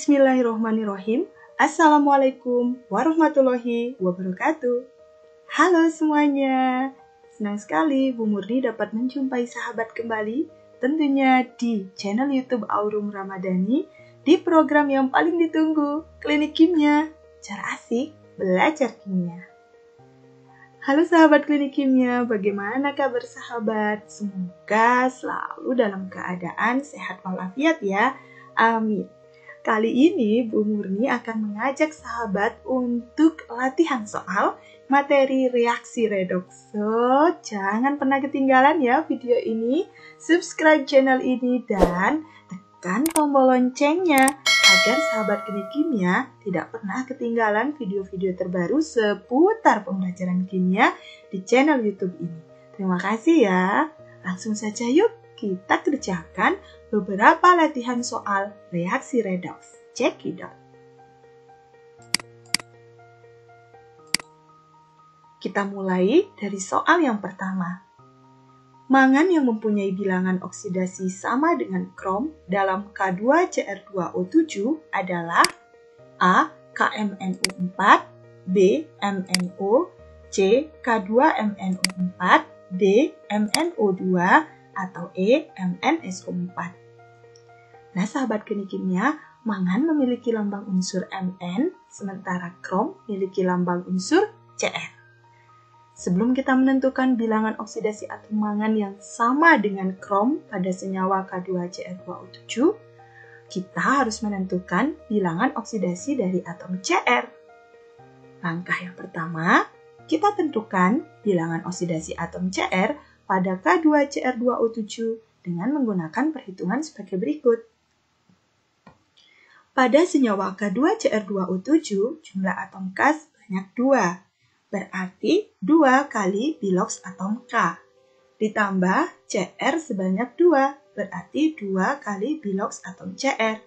Bismillahirrohmanirrohim. Assalamualaikum warahmatullahi wabarakatuh. Halo semuanya. Senang sekali Bu Murni dapat menjumpai sahabat kembali, tentunya di channel YouTube Aurum Ramadhani, di program yang paling ditunggu, Klinik Kimia. Cara asik belajar kimia. Halo sahabat Klinik Kimia, bagaimana kabar sahabat? Semoga selalu dalam keadaan sehat walafiat ya. Amin. Kali ini Bu Murni akan mengajak sahabat untuk latihan soal materi reaksi redoks. So, jangan pernah ketinggalan ya video ini. Subscribe channel ini dan tekan tombol loncengnya agar sahabat Klinik Kimia tidak pernah ketinggalan video-video terbaru seputar pembelajaran kimia di channel YouTube ini. Terima kasih ya. Langsung saja yuk kita kerjakan beberapa latihan soal reaksi redoks. Check it out. Kita mulai dari soal yang pertama. Mangan yang mempunyai bilangan oksidasi sama dengan krom dalam K2Cr2O7 adalah A. KMnO4, B. MnO, C. K2MnO4, D. MnO2, atau E. MnSO4. Nah, sahabat Klinik Kimia, mangan memiliki lambang unsur Mn, sementara krom memiliki lambang unsur Cr. Sebelum kita menentukan bilangan oksidasi atom mangan yang sama dengan krom pada senyawa K2Cr2O7, kita harus menentukan bilangan oksidasi dari atom Cr. Langkah yang pertama, kita tentukan bilangan oksidasi atom Cr pada K2Cr2O7 dengan menggunakan perhitungan sebagai berikut. Pada senyawa K2Cr2O7, jumlah atom K sebanyak 2, berarti 2 kali biloks atom K. Ditambah Cr sebanyak 2, berarti 2 kali biloks atom Cr.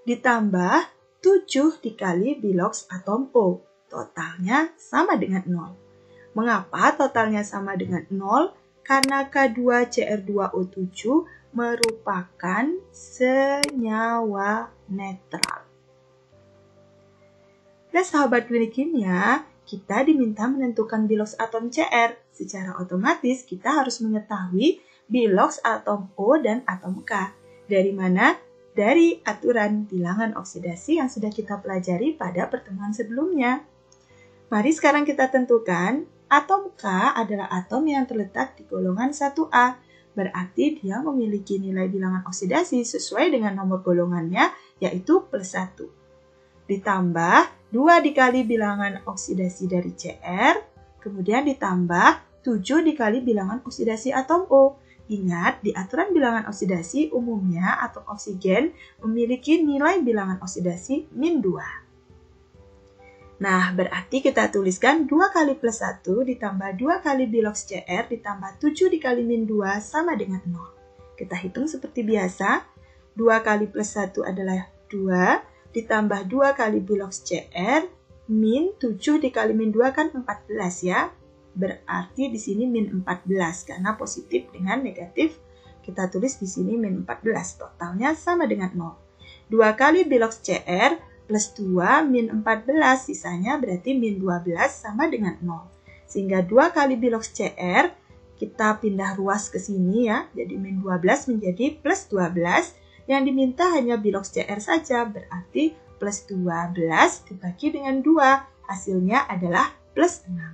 Ditambah 7 dikali biloks atom O, totalnya sama dengan 0. Mengapa totalnya sama dengan 0? Karena K2Cr2O7 merupakan senyawa netral. Nah, sahabat Klinik Kimia, kita diminta menentukan biloks atom Cr. Secara otomatis kita harus mengetahui biloks atom O dan atom K. Dari mana? Dari aturan bilangan oksidasi yang sudah kita pelajari pada pertemuan sebelumnya. Mari sekarang kita tentukan. Atom K adalah atom yang terletak di golongan 1A, berarti dia memiliki nilai bilangan oksidasi sesuai dengan nomor golongannya, yaitu +1. Ditambah 2 dikali bilangan oksidasi dari Cr, kemudian ditambah 7 dikali bilangan oksidasi atom O. Ingat, di aturan bilangan oksidasi umumnya atom oksigen memiliki nilai bilangan oksidasi -2. Nah, berarti kita tuliskan 2 kali +1 ditambah 2 kali biloks Cr ditambah 7 dikali -2 sama dengan 0. Kita hitung seperti biasa. 2 kali +1 adalah 2, ditambah 2 kali biloks Cr, min 7 dikali -2 kan 14 ya. Berarti di sini -14 karena positif dengan negatif. Kita tulis di sini -14, totalnya sama dengan 0. 2 kali biloks Cr plus 2 min 14, sisanya berarti min 12 sama dengan 0. Sehingga 2 kali biloks Cr, kita pindah ruas ke sini ya, jadi min 12 menjadi plus 12. Yang diminta hanya biloks Cr saja, berarti plus 12 dibagi dengan 2, hasilnya adalah plus 6.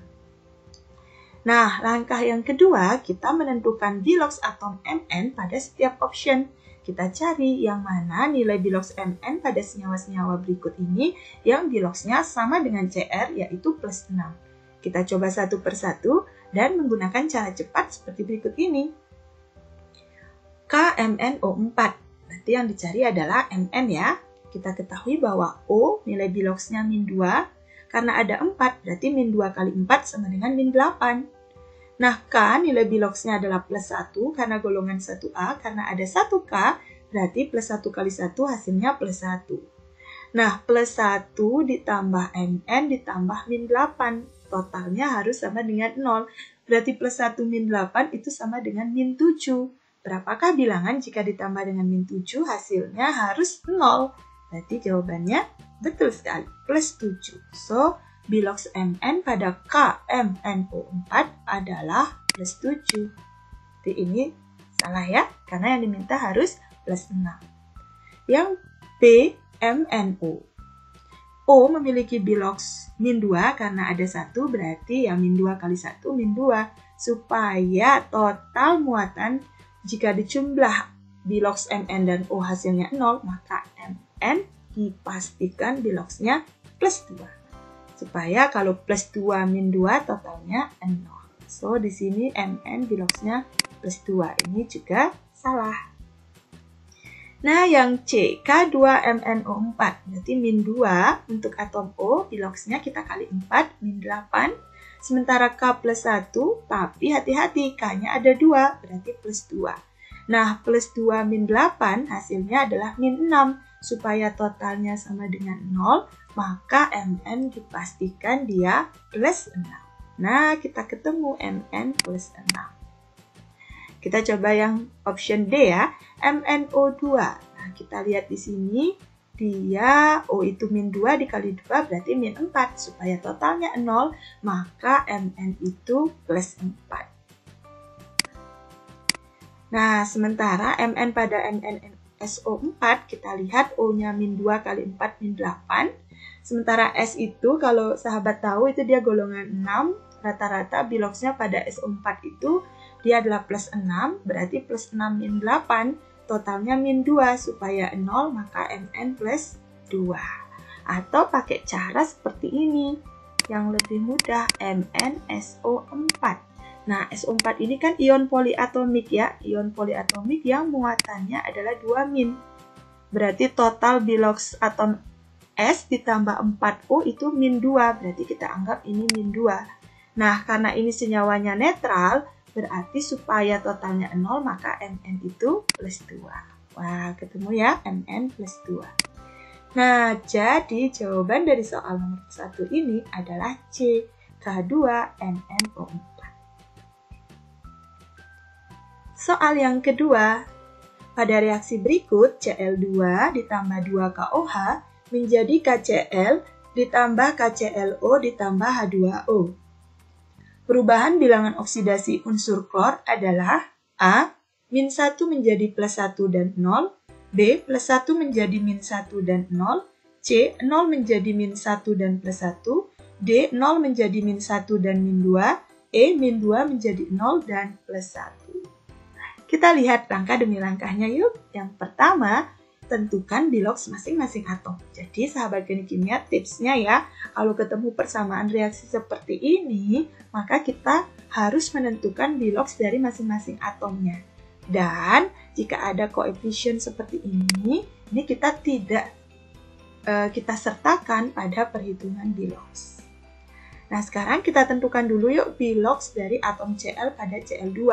Nah, langkah yang kedua, kita menentukan biloks atom Mn pada setiap option. Kita cari yang mana nilai biloks Mn pada senyawa-senyawa berikut ini yang biloksnya sama dengan Cr, yaitu plus 6. Kita coba satu persatu dan menggunakan cara cepat seperti berikut ini. KMnO4, berarti yang dicari adalah Mn ya. Kita ketahui bahwa O nilai biloksnya -2, karena ada 4, berarti -2 kali 4 sama dengan -8. Nah, K nilai biloksnya adalah +1 karena golongan 1A, karena ada 1K, berarti +1 kali 1 hasilnya +1. Nah, +1 ditambah Mn ditambah -8, totalnya harus sama dengan 0. Berarti +1 -8 itu sama dengan -7. Berapakah bilangan jika ditambah dengan -7 hasilnya harus 0? Berarti jawabannya betul sekali, plus 7. So, bilox Mn pada KMnO4 adalah plus 7. Jadi ini salah ya, karena yang diminta harus plus 6. Yang B, MnO. O memiliki bilox min 2 karena ada 1, berarti ya min 2 kali 1 min 2. Supaya total muatan jika dijumlah bilox Mn dan O hasilnya 0, maka Mn dipastikan biloxnya plus 2. Supaya kalau plus 2 min 2 totalnya 0. So, di sini Mn biloxnya plus 2. Ini juga salah. Nah, yang C, K2MnO4. Berarti min 2 untuk atom O, biloxnya kita kali 4, min 8. Sementara K plus 1, tapi hati-hati, K-nya ada 2, berarti plus 2. Nah, plus 2 min 8 hasilnya adalah min 6. Supaya totalnya sama dengan 0, maka Mn dipastikan dia plus 6. Nah, kita ketemu Mn plus 6. Kita coba yang option D ya, MnO2. Nah, kita lihat di sini, dia O itu min 2 dikali 2 berarti min 4. Supaya totalnya 0, maka Mn itu plus 4. Nah, sementara Mn pada MnSO4, kita lihat O-nya min 2 kali 4 min 8. Sementara S itu, kalau sahabat tahu, itu dia golongan 6. Rata-rata biloxnya pada SO4 itu, dia adalah plus 6, berarti plus 6 min 8. Totalnya min 2, supaya 0, maka Mn plus 2. Atau pakai cara seperti ini, yang lebih mudah, MnSO4. Nah, SO4 ini kan ion poliatomik ya, ion poliatomik yang muatannya adalah 2 min. Berarti total bilox atom S ditambah 4O itu min 2, berarti kita anggap ini min 2. Nah, karena ini senyawanya netral, berarti supaya totalnya 0, maka Mn itu plus 2. Wah, ketemu ya, Mn plus 2. Nah, jadi jawaban dari soal nomor 1 ini adalah C, K2MnO4. Soal yang kedua, pada reaksi berikut Cl2 ditambah 2KOH menjadi KCl ditambah KClO ditambah H2O. Perubahan bilangan oksidasi unsur klor adalah A, min 1 menjadi plus 1 dan 0, B, plus 1 menjadi min 1 dan 0, C, 0 menjadi min 1 dan plus 1, D, 0 menjadi min 1 dan min 2, E, min 2 menjadi 0 dan plus 1. Kita lihat langkah demi langkahnya yuk. Yang pertama, tentukan bilox masing-masing atom. Jadi sahabat teknik kimia, tipsnya ya, kalau ketemu persamaan reaksi seperti ini, maka kita harus menentukan bilox dari masing-masing atomnya. Dan jika ada koefisien seperti ini kita tidak kita sertakan pada perhitungan bilox. Nah, sekarang kita tentukan dulu yuk bilox dari atom Cl pada Cl2.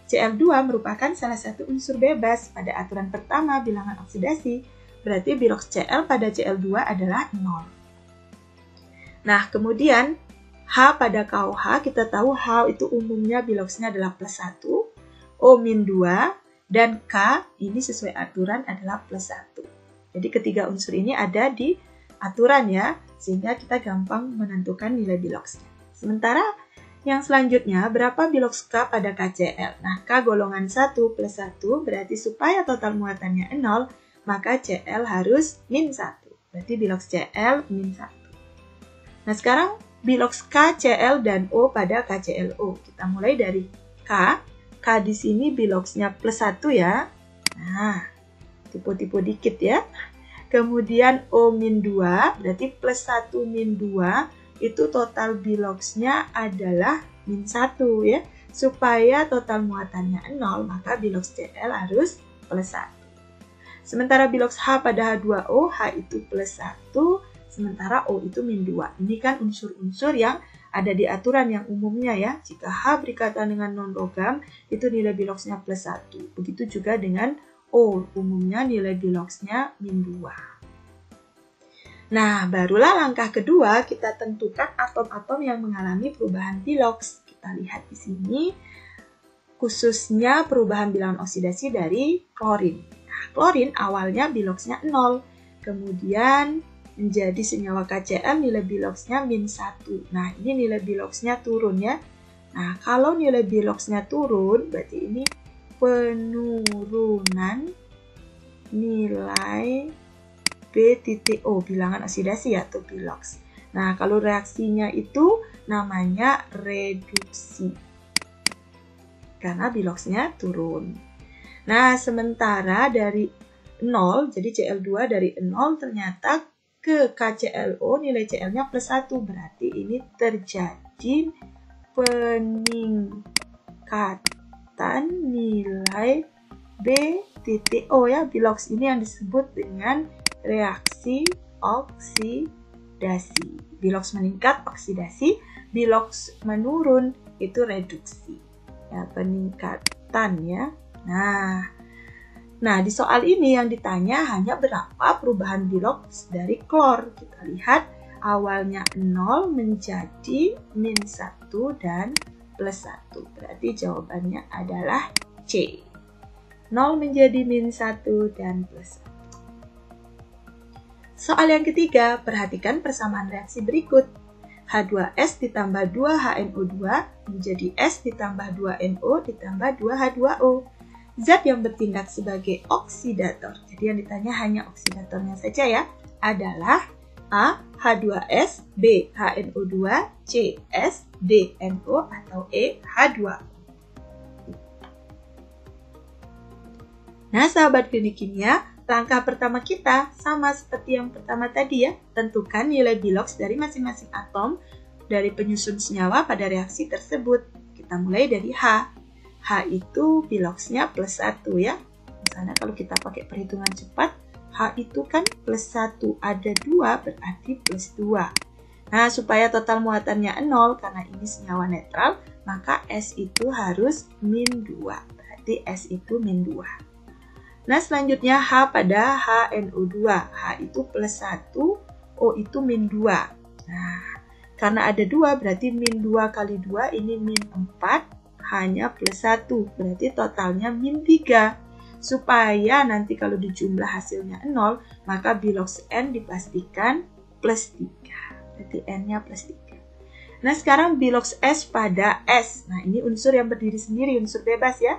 Cl2 merupakan salah satu unsur bebas pada aturan pertama bilangan oksidasi, berarti bilox Cl pada Cl2 adalah 0. Nah, kemudian H pada KOH, kita tahu H itu umumnya biloxnya adalah plus 1, O-2, dan K ini sesuai aturan adalah plus 1. Jadi ketiga unsur ini ada di aturan ya, sehingga kita gampang menentukan nilai biloxnya. Sementara yang selanjutnya, berapa bilox K pada KCl? Nah, K golongan 1 plus 1, berarti supaya total muatannya 0, maka Cl harus min 1. Berarti bilox Cl min 1. Nah, sekarang bilox K, Cl, dan O pada KClO. Kita mulai dari K. K di sini biloxnya plus 1 ya. Nah, tipe-tipe dikit ya. Kemudian O-2, berarti plus 1 min 2, itu total biloxnya adalah min 1 ya. Supaya total muatannya 0, maka bilox Cl harus plus 1. Sementara bilox H pada H2O, H itu plus 1, sementara O itu min 2. Ini kan unsur-unsur yang ada di aturan yang umumnya ya. Jika H berikatan dengan non-logam, itu nilai biloxnya plus 1. Begitu juga dengan O, umumnya nilai biloxnya min 2. Nah, barulah langkah kedua, kita tentukan atom-atom yang mengalami perubahan bilox. Kita lihat di sini, khususnya perubahan bilangan oksidasi dari klorin. Nah, klorin awalnya biloxnya 0, kemudian menjadi senyawa KCl nilai biloxnya -1. Nah, ini nilai biloxnya turun ya. Nah, kalau nilai biloxnya turun, berarti ini penurunan nilai B-O, bilangan oksidasi atau bilox. Nah, kalau reaksinya itu namanya reduksi, karena biloxnya turun. Nah, sementara dari 0, jadi Cl2 dari 0 ternyata ke KClO nilai Cl-nya +1, berarti ini terjadi peningkatan nilai B-O ya. Bilox ini yang disebut dengan reaksi oksidasi. Bilox meningkat oksidasi, bilox menurun itu reduksi. Ya, peningkatan ya. Nah, di soal ini yang ditanya hanya berapa perubahan bilox dari klor. Kita lihat awalnya 0 menjadi -1 dan +1. Berarti jawabannya adalah C. 0 menjadi -1 dan +1. Soal yang ketiga, perhatikan persamaan reaksi berikut. H2S ditambah 2HNO2 menjadi S ditambah 2NO ditambah 2H2O. Zat yang bertindak sebagai oksidator, jadi yang ditanya hanya oksidatornya saja ya, adalah A. H2S, B. HNO2, C. S, D. NO, atau E. H2O. Nah, sahabat klinik kimia, langkah pertama kita sama seperti yang pertama tadi ya, tentukan nilai bilox dari masing-masing atom dari penyusun senyawa pada reaksi tersebut. Kita mulai dari H. H itu biloxnya +1 ya. Misalnya kalau kita pakai perhitungan cepat, H itu kan +1, ada 2 berarti +2. Nah, supaya total muatannya 0, karena ini senyawa netral, maka S itu harus -2, berarti S itu -2. Nah, selanjutnya H pada HNO2. H itu +1, O itu -2. Nah, karena ada 2, berarti -2 kali 2 ini -4, hanya +1, berarti totalnya -3. Supaya nanti kalau dijumlah hasilnya 0, maka bilox N dipastikan +3. Berarti N-nya +3. Nah, sekarang bilox S pada S. Nah, ini unsur yang berdiri sendiri, unsur bebas ya.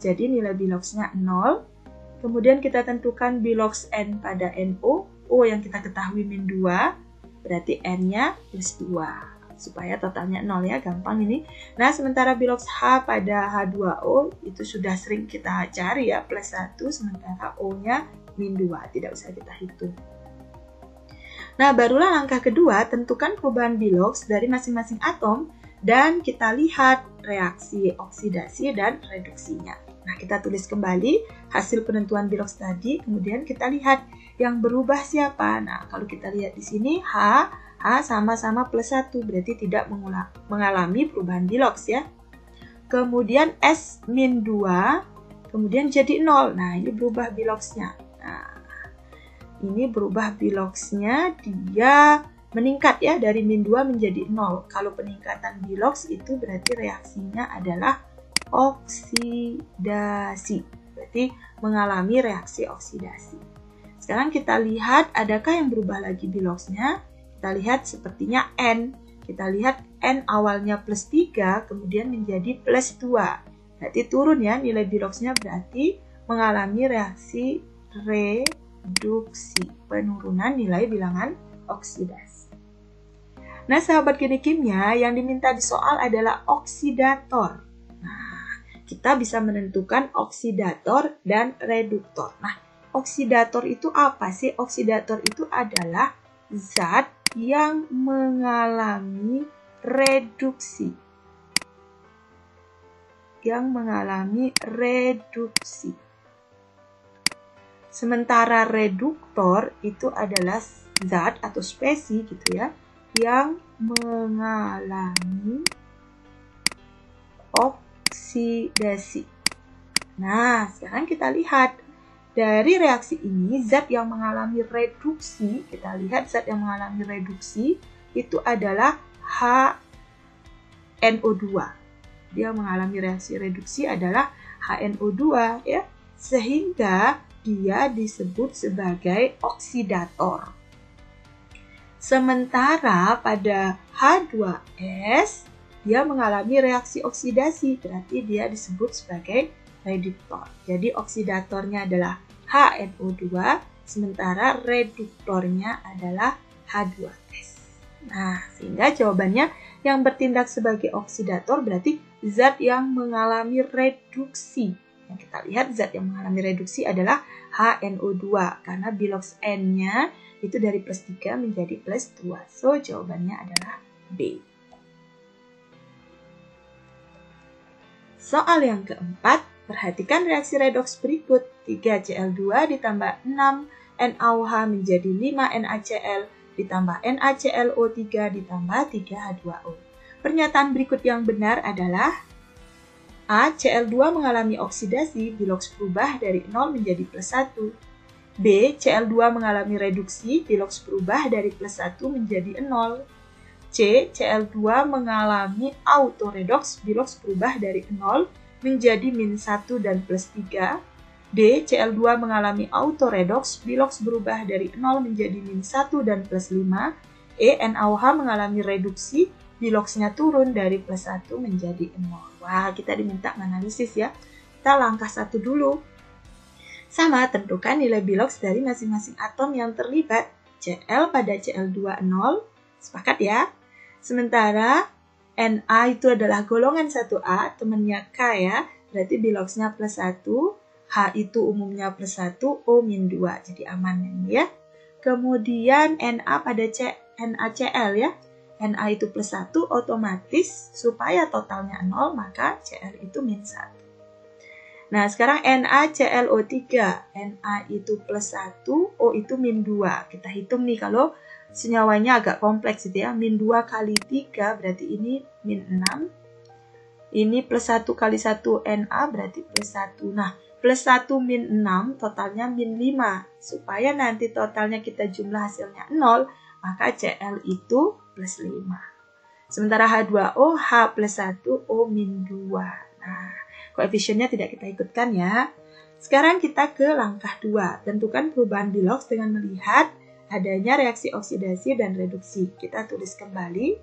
Jadi nilai biloxnya 0. Kemudian kita tentukan bilox N pada NO. O yang kita ketahui -2, berarti N-nya +2. Supaya totalnya 0 ya, gampang ini. Nah, sementara bilox H pada H2O itu sudah sering kita cari ya, +1, sementara O-nya -2, tidak usah kita hitung. Nah, barulah langkah kedua, tentukan perubahan bilox dari masing-masing atom dan kita lihat reaksi oksidasi dan reduksinya. Nah, kita tulis kembali hasil penentuan bilox tadi, kemudian kita lihat yang berubah siapa. Nah, kalau kita lihat di sini H sama-sama +1, berarti tidak mengalami perubahan bilox ya. Kemudian S -2, kemudian jadi 0. Nah, ini berubah biloxnya. Nah, ini berubah biloxnya, dia meningkat ya, dari -2 menjadi 0. Kalau peningkatan bilox itu berarti reaksinya adalah oksidasi. Berarti mengalami reaksi oksidasi. Sekarang kita lihat adakah yang berubah lagi biloxnya. Kita lihat sepertinya N. Kita lihat N awalnya +3, kemudian menjadi +2. Berarti turun ya nilai biloxnya, berarti mengalami reaksi reduksi, penurunan nilai bilangan oksidasi. Nah, sahabat klinik kimia, yang diminta di soal adalah oksidator. Nah, kita bisa menentukan oksidator dan reduktor. Nah, oksidator itu apa sih? Oksidator itu adalah zat yang mengalami reduksi. Sementara reduktor itu adalah zat atau spesi gitu ya, yang mengalami oksidasi. Nah, sekarang kita lihat dari reaksi ini, zat yang mengalami reduksi, kita lihat zat yang mengalami reduksi itu adalah HNO2. Dia mengalami reaksi reduksi adalah HNO2 ya. Sehingga dia disebut sebagai oksidator. Sementara pada H2S, dia mengalami reaksi oksidasi, berarti dia disebut sebagai reduktor. Jadi oksidatornya adalah HNO2, sementara reduktornya adalah H2S. Nah, sehingga jawabannya yang bertindak sebagai oksidator berarti zat yang mengalami reduksi. Yang kita lihat zat yang mengalami reduksi adalah HNO2, karena bilox N-nya itu dari +3 menjadi +2. So, jawabannya adalah B. Soal yang keempat, perhatikan reaksi redoks berikut. 3Cl2 ditambah 6 NaOH menjadi 5 NaCl ditambah NaClO3 ditambah 3H2O. Pernyataan berikut yang benar adalah A. Cl2 mengalami oksidasi, bilox berubah dari 0 menjadi +1. B. Cl2 mengalami reduksi, bilox berubah dari +1 menjadi 0. C. Cl2 mengalami autoredoks, bilox berubah dari 0 menjadi -1 dan +3. D. Cl2 mengalami autoredoks, bilox berubah dari 0 menjadi -1 dan +5. E. NaOH mengalami reduksi, biloxnya turun dari +1 menjadi 0. Wah, kita diminta menganalisis ya. Kita langkah 1 dulu. Sama, tentukan nilai bilox dari masing-masing atom yang terlibat. Cl pada Cl2 0, sepakat ya? Sementara Na itu adalah golongan 1A, temannya K ya, berarti biloxnya +1, H itu umumnya +1, O -2, jadi aman ini ya. Kemudian Na pada NaCl ya, Na itu +1, otomatis supaya totalnya 0, maka Cl itu -1. Nah, sekarang NaClO3, Na itu +1, O itu -2. Kita hitung nih kalau senyawanya agak kompleks gitu ya. -2 kali 3 berarti ini -6. Ini +1 kali 1 Na berarti +1. Nah, +1 -6 totalnya -5. Supaya nanti totalnya kita jumlah hasilnya 0, maka Cl itu +5. Sementara H2O, H +1, O -2. Nah, koefisiennya tidak kita ikutkan ya. Sekarang kita ke langkah 2. Tentukan perubahan bilox dengan melihat adanya reaksi oksidasi dan reduksi. Kita tulis kembali.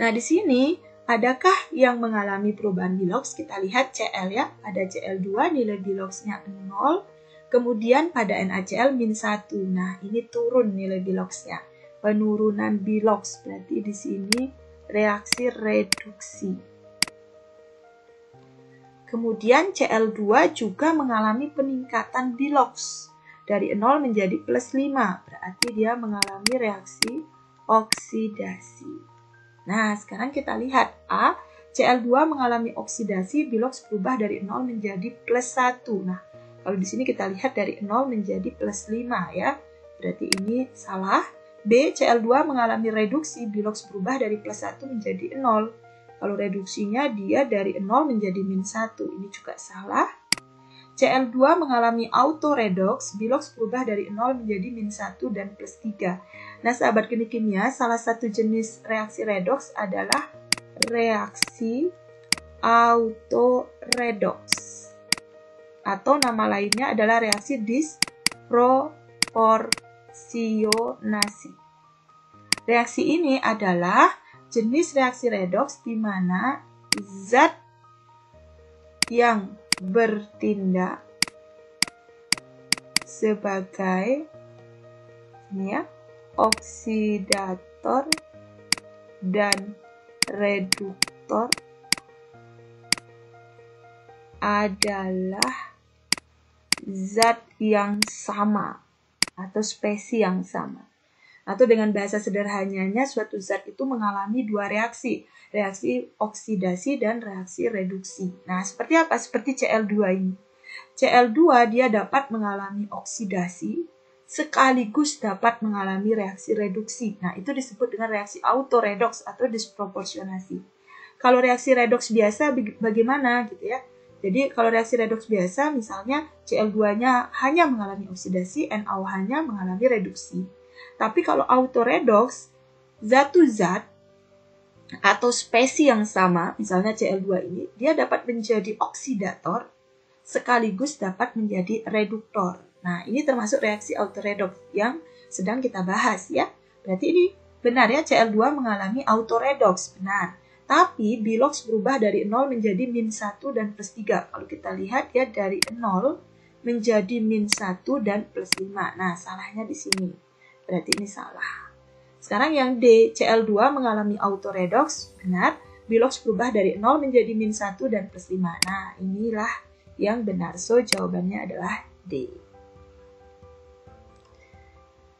Nah, di sini adakah yang mengalami perubahan bilox? Kita lihat Cl ya. Pada Cl2 nilai biloxnya 0. Kemudian pada NaCl -1. Nah, ini turun nilai biloxnya. Penurunan bilox berarti di sini reaksi reduksi. Kemudian Cl2 juga mengalami peningkatan bilox dari 0 menjadi +5, berarti dia mengalami reaksi oksidasi. Nah, sekarang kita lihat A, Cl2 mengalami oksidasi, bilox berubah dari 0 menjadi +1. Nah, kalau di sini kita lihat dari 0 menjadi +5 ya, berarti ini salah. B, Cl2 mengalami reduksi, bilox berubah dari +1 menjadi 0. Kalau reduksinya dia dari 0 menjadi -1, ini juga salah. Cl2 mengalami autoredoks, bilox berubah dari 0 menjadi -1 dan +3. Nah, sahabat kimia, salah satu jenis reaksi redoks adalah reaksi autoredoks. Atau nama lainnya adalah reaksi disproporsionasi. Reaksi ini adalah jenis reaksi redoks di mana zat yang bertindak sebagai oksidator dan reduktor adalah zat yang sama atau spesies yang sama. Atau dengan bahasa sederhananya, suatu zat itu mengalami dua reaksi oksidasi dan reaksi reduksi. Nah, seperti apa? Seperti Cl2 ini. Cl2 dia dapat mengalami oksidasi, sekaligus dapat mengalami reaksi reduksi. Nah, itu disebut dengan reaksi autoredoks atau disproporsionasi. Kalau reaksi redoks biasa bagaimana gitu ya? Jadi, kalau reaksi redoks biasa, misalnya Cl2-nya hanya mengalami oksidasi, NaOH-nya mengalami reduksi. Tapi kalau autoredoks, satu zat atau spesies yang sama, misalnya Cl2 ini, dia dapat menjadi oksidator, sekaligus dapat menjadi reduktor. Nah, ini termasuk reaksi autoredoks yang sedang kita bahas ya. Berarti ini benar ya, Cl2 mengalami autoredoks, benar. Tapi Bilox berubah dari 0 menjadi -1 dan +3. Kalau kita lihat ya, dari 0 menjadi -1 dan +5. Nah, salahnya di sini. Berarti ini salah. Sekarang yang D, Cl2 mengalami autoredoks, benar. Bilox berubah dari 0 menjadi -1 dan +5. Nah, inilah yang benar. So, jawabannya adalah D.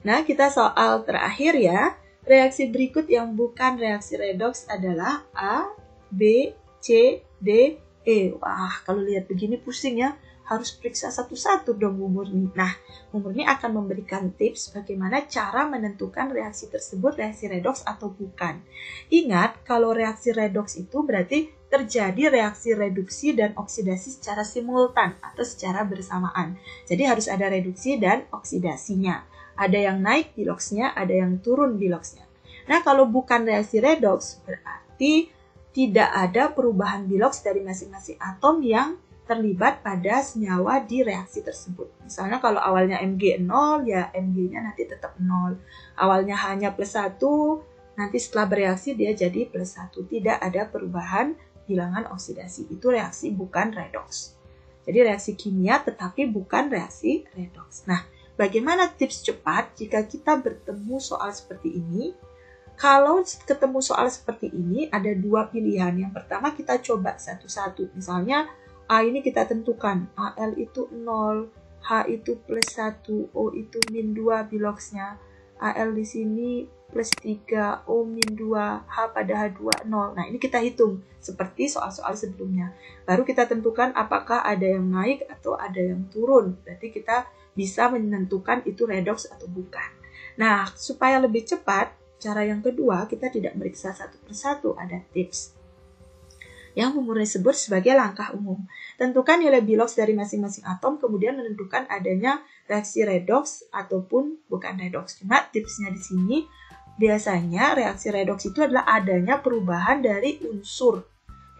Nah, kita soal terakhir ya. Reaksi berikut yang bukan reaksi redoks adalah A, B, C, D, E. Wah, kalau lihat begini pusing ya. Harus periksa satu-satu dong Bu Murni. Nah, Bu Murni akan memberikan tips bagaimana cara menentukan reaksi tersebut reaksi redoks atau bukan. Ingat, kalau reaksi redoks itu berarti terjadi reaksi reduksi dan oksidasi secara simultan atau secara bersamaan. Jadi harus ada reduksi dan oksidasinya. Ada yang naik Biloxnya, ada yang turun Biloxnya. Nah, kalau bukan reaksi redoks, berarti tidak ada perubahan Bilox dari masing-masing atom yang terlibat pada senyawa di reaksi tersebut. Misalnya kalau awalnya Mg 0, ya Mg-nya nanti tetap 0. Awalnya hanya +1, nanti setelah bereaksi dia jadi +1. Tidak ada perubahan bilangan oksidasi. Itu reaksi bukan redoks. Jadi reaksi kimia tetapi bukan reaksi redoks. Nah, bagaimana tips cepat jika kita bertemu soal seperti ini? Kalau ketemu soal seperti ini, ada dua pilihan. Yang pertama kita coba satu-satu. Misalnya, A ini kita tentukan. Al itu 0, H itu +1, O itu -2 Biloxnya. Al di sini +3, O -2, H pada H2, 0. Nah, ini kita hitung seperti soal-soal sebelumnya. Baru kita tentukan apakah ada yang naik atau ada yang turun. Berarti kita bisa menentukan itu redoks atau bukan. Nah, supaya lebih cepat, cara yang kedua kita tidak meriksa satu persatu, ada tips yang Bu Murni sebut sebagai langkah umum. Tentukan nilai Bilox dari masing-masing atom, kemudian menentukan adanya reaksi redoks ataupun bukan redoks. Cuma tipsnya di sini, biasanya reaksi redoks itu adalah adanya perubahan dari unsur.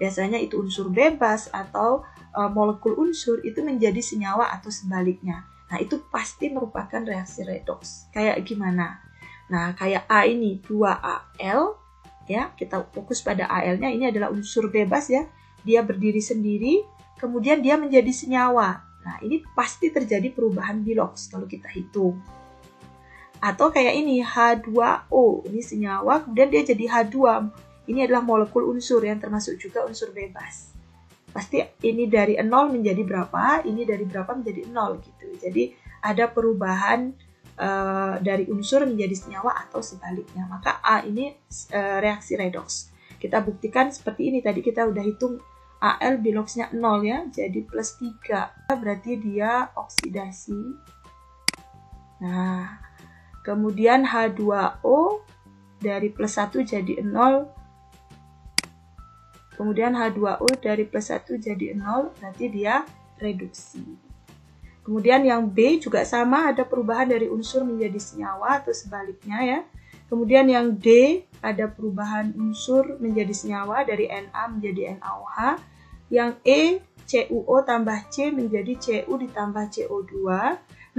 Biasanya itu unsur bebas atau molekul unsur itu menjadi senyawa atau sebaliknya. Nah, itu pasti merupakan reaksi redoks. Kayak gimana? Nah, kayak A ini 2Al, ya, kita fokus pada Al-nya, ini adalah unsur bebas ya. Dia berdiri sendiri, kemudian dia menjadi senyawa. Nah, ini pasti terjadi perubahan Bilox kalau kita hitung. Atau kayak ini H2O, ini senyawa, kemudian dia jadi H2. Ini adalah molekul unsur yang termasuk juga unsur bebas. Pasti ini dari 0 menjadi berapa, ini dari berapa menjadi 0 gitu. Jadi ada perubahan dari unsur menjadi senyawa atau sebaliknya. Maka A ini reaksi redoks. Kita buktikan seperti ini. Tadi kita udah hitung Al Biloxnya 0 ya, jadi +3. Berarti dia oksidasi. Nah, kemudian H2O dari +1 jadi 0. Kemudian H2O dari +1 jadi 0, berarti dia reduksi. Kemudian yang B juga sama, ada perubahan dari unsur menjadi senyawa atau sebaliknya ya. Kemudian yang D ada perubahan unsur menjadi senyawa dari Na menjadi NaOH. Yang E CuO tambah C menjadi Cu ditambah CO2.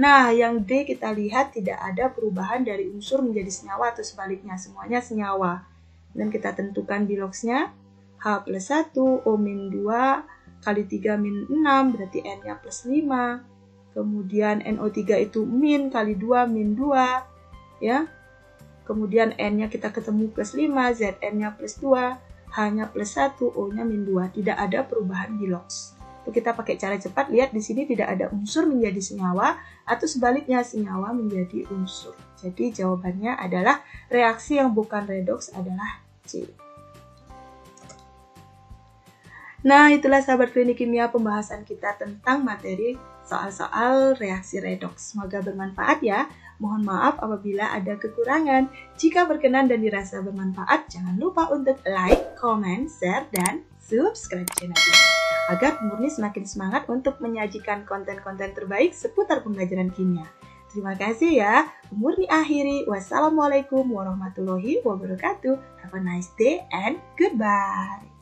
Nah, yang D kita lihat tidak ada perubahan dari unsur menjadi senyawa atau sebaliknya, semuanya senyawa. Dan kita tentukan Biloxnya H+1, O-2 kali 3 -6 berarti N-nya +5. Kemudian NO3 itu min kali 2 min 2 ya. Kemudian N-nya kita ketemu +5, Zn-nya +2, H-nya +1, O-nya min 2. Tidak ada perubahan Bilox. Kita pakai cara cepat, lihat di sini tidak ada unsur menjadi senyawa atau sebaliknya senyawa menjadi unsur. Jadi jawabannya adalah reaksi yang bukan redoks adalah C. Nah, itulah sahabat klinik kimia pembahasan kita tentang materi soal-soal reaksi redoks. Semoga bermanfaat ya. Mohon maaf apabila ada kekurangan. Jika berkenan dan dirasa bermanfaat, jangan lupa untuk like, comment, share, dan subscribe channel ini. Agar Murni semakin semangat untuk menyajikan konten-konten terbaik seputar pembelajaran kimia. Terima kasih ya. Murni akhiri. Wassalamualaikum warahmatullahi wabarakatuh. Have a nice day and goodbye.